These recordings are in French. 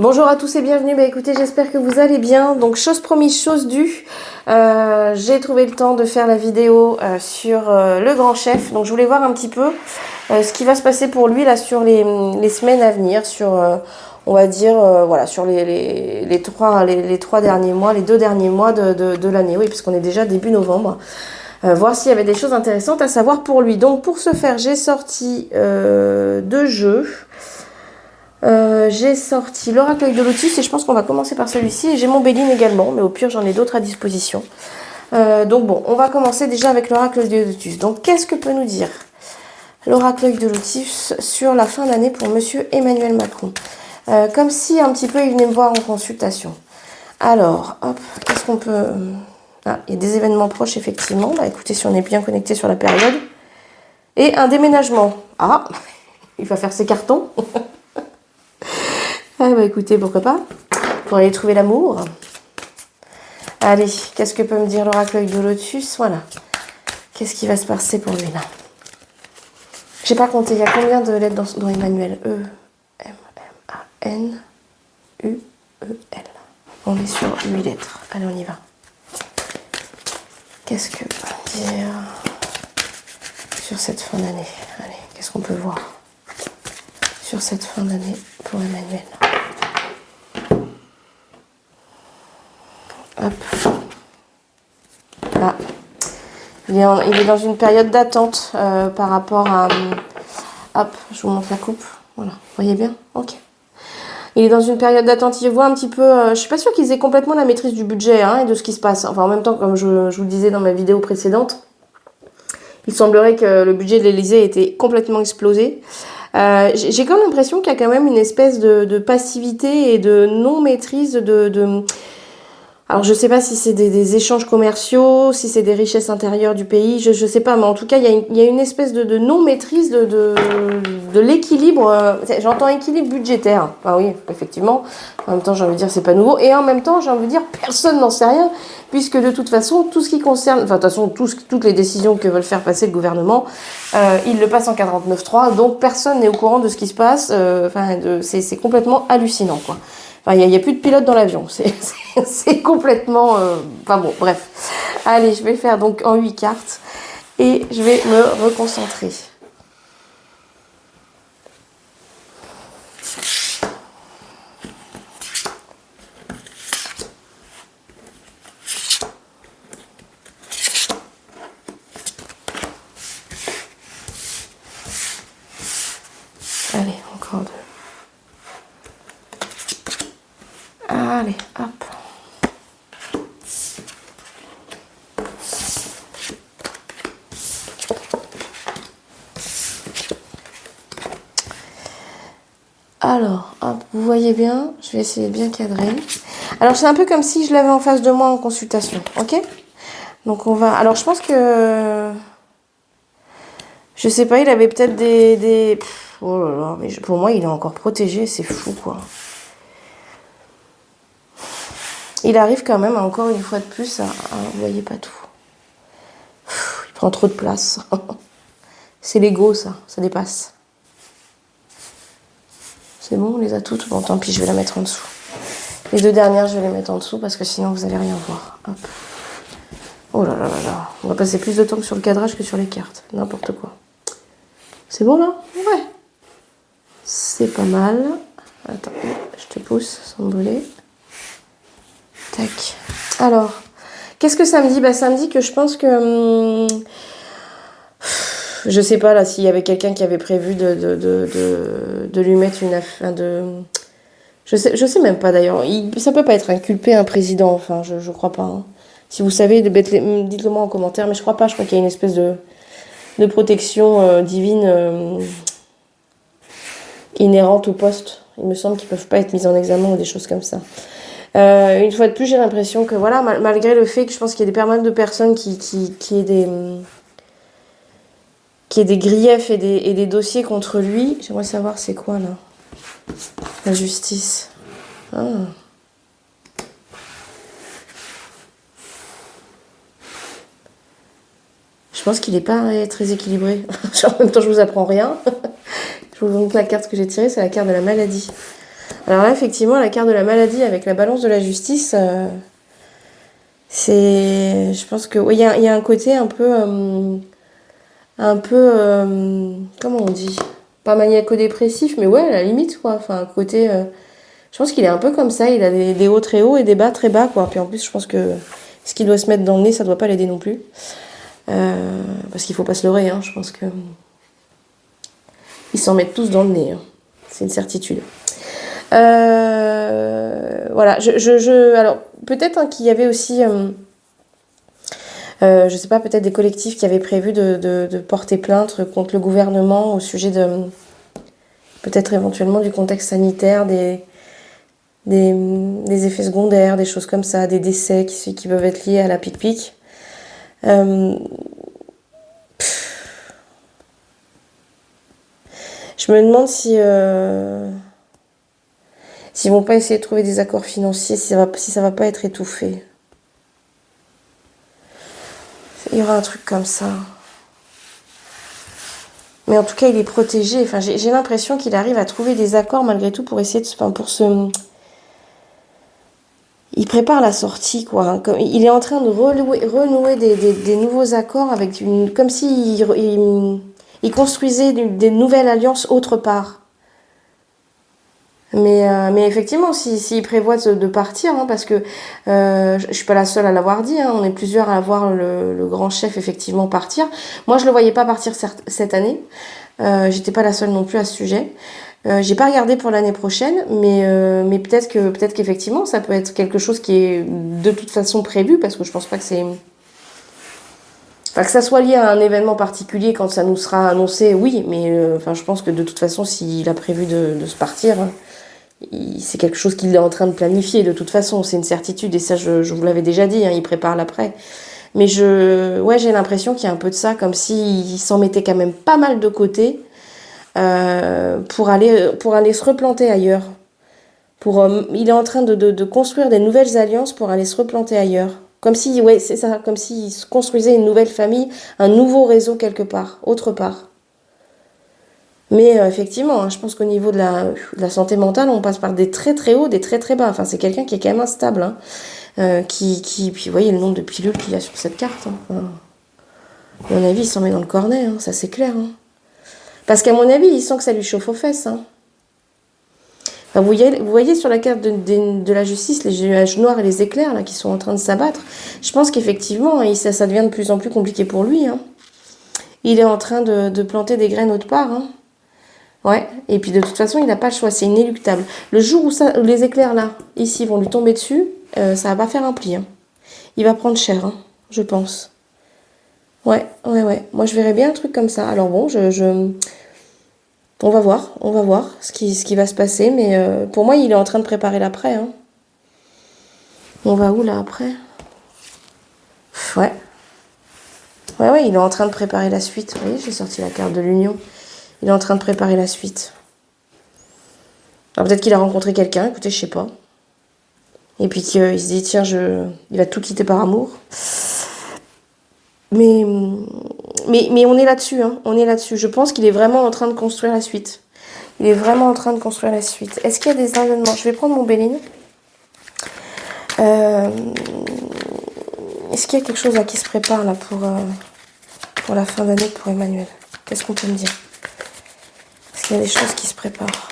Bonjour à tous et bienvenue. Écoutez, j'espère que vous allez bien. Donc, chose promise, chose due. J'ai trouvé le temps de faire la vidéo sur le grand chef. Donc, je voulais voir un petit peu ce qui va se passer pour lui là sur les semaines à venir, sur, on va dire, voilà, sur les trois derniers mois, les 2 derniers mois de l'année. Oui, puisqu'on est déjà début novembre. Voir s'il y avait des choses intéressantes à savoir pour lui. Donc, pour ce faire, j'ai sorti 2 jeux. J'ai sorti l'oracle de Lotus et je pense qu'on va commencer par celui-ci. Et j'ai mon Béline également, mais au pire j'en ai d'autres à disposition. Donc bon, on va commencer déjà avec l'oracle de Lotus. Donc qu'est-ce que peut nous dire l'oracle de Lotus sur la fin d'année pour Monsieur Emmanuel Macron? Comme si un petit peu il venait me voir en consultation. Alors, hop, qu'est-ce qu'on peut... Ah, il y a des événements proches effectivement. Bah écoutez, si on est bien connecté sur la période. Et un déménagement. Ah, il va faire ses cartons. Ah bah écoutez, pourquoi pas, pour aller trouver l'amour. Allez, qu'est-ce que peut me dire l'oracle de Lotus? Voilà. Qu'est-ce qui va se passer pour lui là? J'ai pas compté, il y a combien de lettres dans Emmanuel? E-M-M-A-N-U-E-L. On est sur 8 lettres. Allez, on y va. Qu'est-ce que peut me dire sur cette fin d'année? Allez, qu'est-ce qu'on peut voir sur cette fin d'année pour Emmanuel? Hop. Là. Il est dans une période d'attente par rapport à... hop, je vous montre la coupe. Voilà, vous voyez bien? Ok. Il est dans une période d'attente. Il voit un petit peu... je suis pas sûre qu'ils aient complètement la maîtrise du budget et de ce qui se passe. Enfin, en même temps, comme je vous le disais dans ma vidéo précédente, il semblerait que le budget de l'Élysée était complètement explosé. J'ai quand même l'impression qu'il y a quand même une espèce de passivité et de non-maîtrise Alors, je sais pas si c'est des échanges commerciaux, si c'est des richesses intérieures du pays, je sais pas, mais en tout cas, il y a une espèce de non-maîtrise de l'équilibre. J'entends équilibre budgétaire. Ah oui, effectivement. En même temps, j'ai envie de dire, c'est pas nouveau. Et en même temps, j'ai envie de dire, personne n'en sait rien, puisque de toute façon, tout ce qui concerne, enfin, de toute façon, toutes les décisions que veulent faire passer le gouvernement, ils le passent en 49.3, donc personne n'est au courant de ce qui se passe. C'est complètement hallucinant, quoi. Enfin, il n'y a plus de pilote dans l'avion. C'est complètement... Enfin bon, bref. Allez, je vais faire donc en 8 cartes. Et je vais me reconcentrer. Allez, encore 2. Allez, hop. Alors, hop, vous voyez bien, je vais essayer de bien cadrer. Alors, c'est un peu comme si je l'avais en face de moi en consultation, ok? Donc, on va... Alors, je pense que... Je sais pas, il avait peut-être Oh là là, mais pour moi, il est encore protégé, c'est fou, quoi. Il arrive quand même, encore une fois de plus, vous voyez pas tout. Il prend trop de place. C'est l'ego, ça dépasse. C'est bon, on les a toutes. Bon, tant pis, je vais la mettre en dessous. Les 2 dernières, je vais les mettre en dessous parce que sinon, vous allez rien voir. Hop. Oh là là là là. On va passer plus de temps sur le cadrage que sur les cartes. N'importe quoi. C'est bon, là? Ouais. C'est pas mal. Attends, je te pousse sans me brûler. Tac. Alors, qu'est-ce que ça me dit? Bah, ça me dit que je pense que... je sais pas, là, s'il y avait quelqu'un qui avait prévu de lui mettre une affaire de... Je sais même pas, d'ailleurs. Ça peut pas être inculpé, un président, enfin, je crois pas. Hein. Si vous savez, dites-le moi en commentaire, mais je crois pas. Je crois qu'il y a une espèce de protection divine inhérente au poste. Il me semble qu'ils peuvent pas être mis en examen ou des choses comme ça. Une fois de plus, j'ai l'impression que, voilà, malgré le fait que je pense qu'il y a pas mal de personnes qui aient des griefs et des dossiers contre lui. J'aimerais savoir c'est quoi, là? La justice. Ah. Je pense qu'il n'est pas très équilibré. En même temps, je vous apprends rien. Je vous montre la carte que j'ai tirée, c'est la carte de la maladie. Alors là, effectivement, la carte de la maladie avec la balance de la justice, c'est... Je pense que... Oui, il y a un côté un peu... comment on dit? Pas maniaco-dépressif, mais ouais, à la limite, quoi. Enfin, un côté... je pense qu'il est un peu comme ça. Il a des hauts très hauts et des bas très bas, quoi. Puis en plus, je pense que ce qu'il doit se mettre dans le nez, ça doit pas l'aider non plus. Parce qu'il faut pas se leurrer, hein. Je pense que... Ils s'en mettent tous dans le nez, hein. C'est une certitude. Voilà, alors, peut-être hein, qu'il y avait aussi, je sais pas, peut-être des collectifs qui avaient prévu de porter plainte contre le gouvernement au sujet de, peut-être éventuellement du contexte sanitaire, des effets secondaires, des choses comme ça, des décès qui peuvent être liés à la pic-pic. Je me demande si... s'ils vont pas essayer de trouver des accords financiers, si ça va pas être étouffé. Il y aura un truc comme ça. Mais en tout cas, il est protégé. Enfin, j'ai l'impression qu'il arrive à trouver des accords malgré tout pour essayer de... Enfin, pour se... Il prépare la sortie, quoi. Il est en train de renouer des nouveaux accords avec une... Comme s'il il construisait des nouvelles alliances autre part. Mais effectivement, s'il prévoit de partir, hein, parce que je suis pas la seule à l'avoir dit, hein, on est plusieurs à voir le grand chef effectivement partir. Moi, je le voyais pas partir cette année. J'étais pas la seule non plus à ce sujet. J'ai pas regardé pour l'année prochaine, mais peut-être qu'effectivement, ça peut être quelque chose qui est de toute façon prévu, parce que je pense pas que c'est... Enfin, que ça soit lié à un événement particulier quand ça nous sera annoncé, oui, mais enfin, je pense que de toute façon, s'il a prévu de se partir... c'est quelque chose qu'il est en train de planifier de toute façon, c'est une certitude, et ça je vous l'avais déjà dit, hein, il prépare l'après. Mais j'ai l'impression qu'il y a un peu de ça, comme s'il s'en mettait quand même pas mal de côté pour aller se replanter ailleurs. Il est en train de construire des nouvelles alliances pour aller se replanter ailleurs. Comme si, ouais, c'est ça, comme s'il se construisait une nouvelle famille, un nouveau réseau quelque part, autre part. Mais effectivement, hein, je pense qu'au niveau de la santé mentale, on passe par des très très hauts, des très très bas. Enfin, c'est quelqu'un qui est quand même instable. Hein, puis vous voyez le nombre de pilules qu'il y a sur cette carte. Hein. Enfin, à mon avis, il s'en met dans le cornet, hein, ça c'est clair. Hein. Parce qu'à mon avis, il sent que ça lui chauffe aux fesses. Hein. Enfin, vous voyez sur la carte de la justice, les nuages noirs et les éclairs là, qui sont en train de s'abattre. Je pense qu'effectivement, ça devient de plus en plus compliqué pour lui. Hein. Il est en train de planter des graines autre part. Hein. Ouais, et puis de toute façon, il n'a pas le choix, c'est inéluctable. Le jour où les éclairs là, ici, vont lui tomber dessus, ça va pas faire un pli. Hein. Il va prendre cher, hein, je pense. Ouais. Moi, je verrais bien un truc comme ça. Alors bon, on va voir ce qui va se passer, mais pour moi, il est en train de préparer l'après. Hein. On va où là après? Ouais, il est en train de préparer la suite. Vous voyez, j'ai sorti la carte de l'union. Il est en train de préparer la suite. Alors peut-être qu'il a rencontré quelqu'un, écoutez, je sais pas. Et puis qu'il se dit, tiens, il va tout quitter par amour. Mais on est là-dessus, hein. On est là-dessus. Je pense qu'il est vraiment en train de construire la suite. Il est vraiment en train de construire la suite. Est-ce qu'il y a des événements? Je vais prendre mon Béline. Est-ce qu'il y a quelque chose là qui se prépare là pour la fin d'année pour Emmanuel? Qu'est-ce qu'on peut me dire? Est-ce qu'il y a des choses qui se préparent?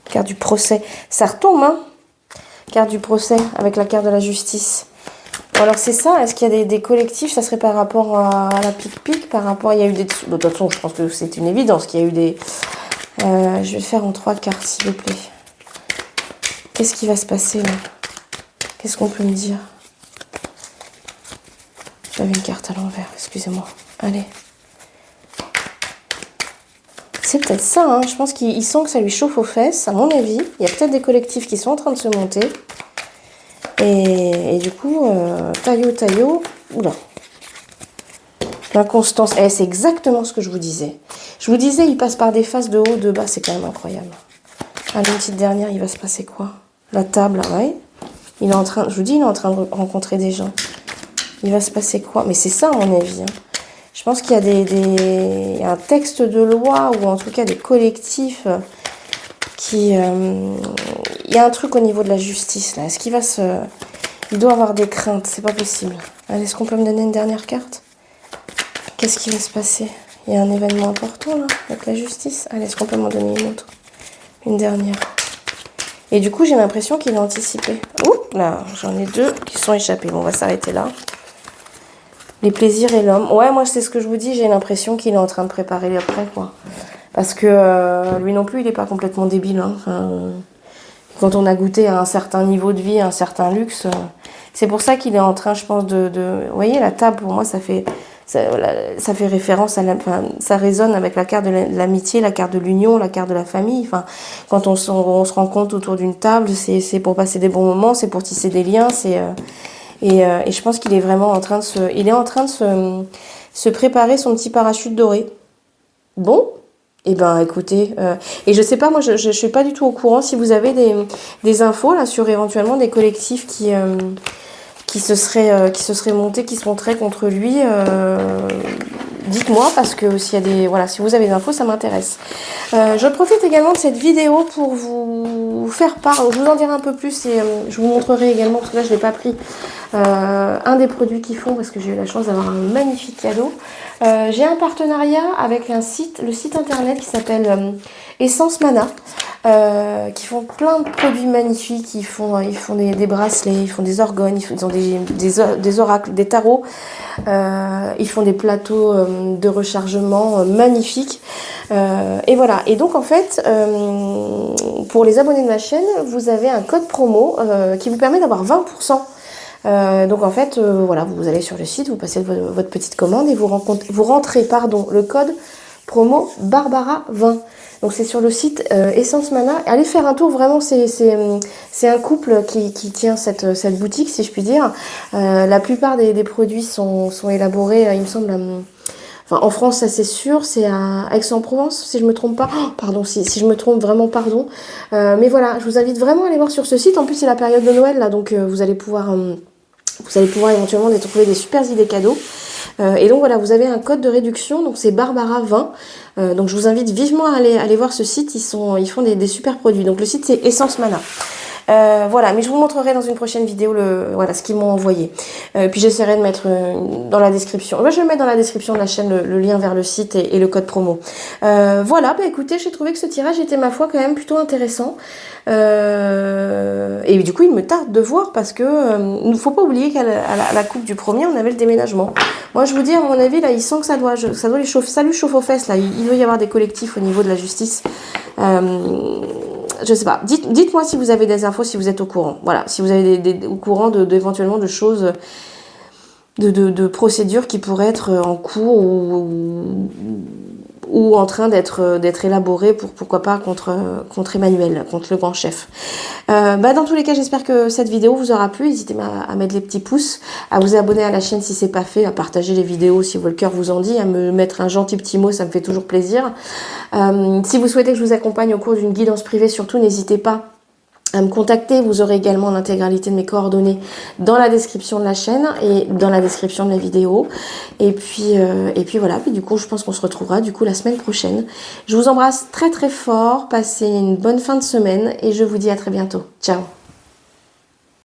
Carte du procès. Ça retombe, hein? Carte du procès avec la carte de la justice. Bon, alors c'est ça. Est-ce qu'il y a des collectifs? Ça serait par rapport à la pic-pic? Par rapport... Il y a eu des... De toute façon, je pense que c'est une évidence qu'il y a eu des... je vais faire en 3 cartes, s'il vous plaît. Qu'est-ce qui va se passer, là? Qu'est-ce qu'on peut me dire? J'avais une carte à l'envers, excusez-moi. Allez. C'est peut-être ça, hein. Je pense qu'il sent que ça lui chauffe aux fesses, à mon avis. Il y a peut-être des collectifs qui sont en train de se monter. Et du coup, taillot, oula. L'inconstance, c'est exactement ce que je vous disais. Je vous disais, il passe par des phases de haut, de bas, c'est quand même incroyable. Allez, une petite dernière, il va se passer quoi? La table, ouais. Il est en train, je vous dis, il est en train de rencontrer des gens. Il va se passer quoi? Mais c'est ça, à mon avis, hein. Je pense qu'il y a un texte de loi ou en tout cas des collectifs qui... il y a un truc au niveau de la justice, là. Est-ce qu'il va se... Il doit avoir des craintes, c'est pas possible. Allez, est-ce qu'on peut me donner une dernière carte? Qu'est-ce qui va se passer? Il y a un événement important, là, avec la justice. Allez, est-ce qu'on peut m'en donner une autre? Une dernière. Et du coup, j'ai l'impression qu'il a anticipé. Ouh, là, j'en ai deux qui sont échappés. Bon, on va s'arrêter là. Les plaisirs et l'homme. Ouais, moi, c'est ce que je vous dis. J'ai l'impression qu'il est en train de préparer l'après, quoi. Parce que lui non plus, il n'est pas complètement débile. Hein. Enfin, quand on a goûté à un certain niveau de vie, à un certain luxe, c'est pour ça qu'il est en train, je pense, vous voyez, la table, pour moi, ça fait référence enfin, ça résonne avec la carte de l'amitié, la carte de l'union, la carte de la famille. Enfin, quand on se rencontre autour d'une table, c'est pour passer des bons moments, c'est pour tisser des liens, et je pense qu'il est vraiment en train de se préparer son petit parachute doré. Bon. Eh ben, écoutez, et je sais pas, moi, je suis pas du tout au courant. Si vous avez des infos là sur éventuellement des collectifs qui se seraient montés, qui se monteraient contre lui, dites-moi, parce que s'il y a si vous avez des infos, ça m'intéresse. Je profite également de cette vidéo pour vous faire part, je vous en dirai un peu plus et je vous montrerai également, parce que là je l'ai pas pris, un des produits qu'ils font, parce que j'ai eu la chance d'avoir un magnifique cadeau. J'ai un partenariat avec le site internet qui s'appelle Essence Mana, qui font plein de produits magnifiques. Ils font des bracelets, ils font des orgones, ils ont des oracles, des tarots, ils font des plateaux de rechargement magnifiques. Et voilà. Et donc en fait, pour les abonnés de ma chaîne, vous avez un code promo qui vous permet d'avoir 20%. Donc en fait, voilà, vous allez sur le site, vous passez votre petite commande et vous rentrez le code promo Barbara 20. Donc c'est sur le site Essence Mana. Allez faire un tour, vraiment, c'est un couple qui tient cette boutique, si je puis dire. La plupart des produits sont élaborés, il me semble, enfin, en France, ça c'est sûr, c'est à Aix-en-Provence, si je me trompe pas. Oh, pardon, si je me trompe, vraiment, pardon. Mais voilà, je vous invite vraiment à aller voir sur ce site. En plus, c'est la période de Noël, là, donc vous allez pouvoir éventuellement trouver des super idées cadeaux. Et donc voilà, vous avez un code de réduction, donc c'est Barbara 20. Donc je vous invite vivement à aller voir ce site, ils font des super produits. Donc le site c'est Essence Mana. Voilà, mais je vous montrerai dans une prochaine vidéo ce qu'ils m'ont envoyé. Puis j'essaierai de mettre dans la description. Moi, je vais mettre dans la description de la chaîne le lien vers le site et le code promo. Voilà, bah écoutez, j'ai trouvé que ce tirage était, ma foi, quand même plutôt intéressant. Et du coup, il me tarde de voir parce que il ne faut pas oublier qu'à la coupe du premier, on avait le déménagement. Moi, je vous dis, à mon avis, là, il sent que ça lui chauffe aux fesses. Là, il doit y avoir des collectifs au niveau de la justice. Je sais pas. Dites-moi si vous avez des infos, si vous êtes au courant. Voilà, si vous avez au courant éventuellement de choses, de procédures qui pourraient être en cours ou en train d'être élaborées pourquoi pas contre Emmanuel, contre le grand chef. Dans tous les cas, j'espère que cette vidéo vous aura plu. N'hésitez pas à mettre les petits pouces, à vous abonner à la chaîne si c'est pas fait, à partager les vidéos si le cœur vous en dit, à me mettre un gentil petit mot, ça me fait toujours plaisir. Si vous souhaitez que je vous accompagne au cours d'une guidance privée, surtout n'hésitez pas à me contacter. Vous aurez également l'intégralité de mes coordonnées dans la description de la chaîne et dans la description de la vidéo. Et puis voilà. Puis du coup, je pense qu'on se retrouvera du coup la semaine prochaine. Je vous embrasse très très fort. Passez une bonne fin de semaine et je vous dis à très bientôt. Ciao.